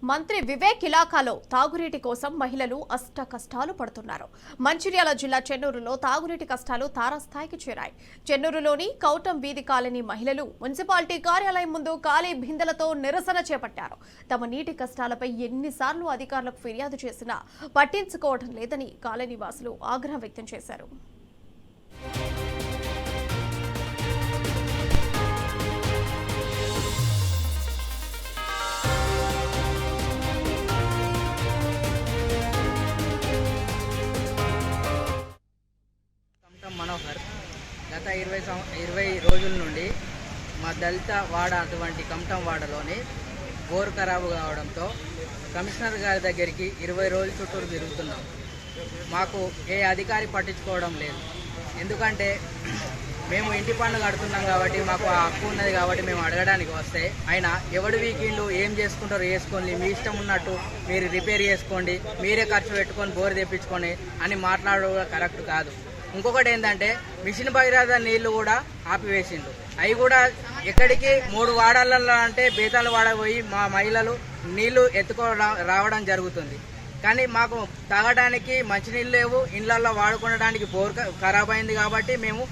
మంత్రి వివేక్ ఇలాకాలో తాగునీటి కోసం మహిళలు అష్ట కష్టాలు పడుతున్నారు. మంచిర్యాల జిల్లా చెన్నూరులో తాగునీటి కష్టాలు తారస్థాయికి చేరాయి. చెన్నూరులోని కౌటం వీధి కాలనీ మహిళలు మున్సిపాలిటీ కార్యాలయం ముందు ఖాళీ బిందెలతో నిరసన చేపట్టారు. తమ నీటి కష్టాలపై ఎన్నిసార్లు అధికారులకు ఫిర్యాదు చేసినా పట్టించుకోవడం లేదని కాలనీ వాసులు ఆగ్రహం వ్యక్తం చేశారు. మనోహర్ గత 20 రోజుల నుండి మా దళిత వాడ అటువంటి కమటం వాడలోని బోరు ఖరాబు కావడంతో కమిషనర్ గారి దగ్గరికి 20 రోజుల చుట్టూరు తిరుగుతున్నాం. మాకు ఏ అధికారి పట్టించుకోవడం లేదు. ఎందుకంటే మేము ఇంటి పన్ను కడుతున్నాం కాబట్టి మాకు ఆ హక్కు ఉన్నది కాబట్టి మేము అడగడానికి వస్తే ఆయన ఎవడు వీకిండు ఏం చేసుకుంటారో వేసుకోండి, మీ ఇష్టం ఉన్నట్టు మీరు రిపేర్ చేసుకోండి, మీరే ఖర్చు పెట్టుకొని బోరు తెప్పించుకొని అని మాట్లాడడం కరెక్ట్ కాదు. ఇంకొకటి ఏంటంటే మిషన్ భగీరథ నీళ్లు కూడా ఆపివేసిండు. అవి కూడా ఎక్కడికి 3 వాడాలలో అంటే బేతాల వాడ పోయి మా మహిళలు నీళ్లు రావడం జరుగుతుంది. కానీ మాకు తాగడానికి మంచినీళ్ళు లేవు, ఇళ్లలో వాడుకోవడానికి బోర్ ఖరాబ్ అయింది కాబట్టి మేము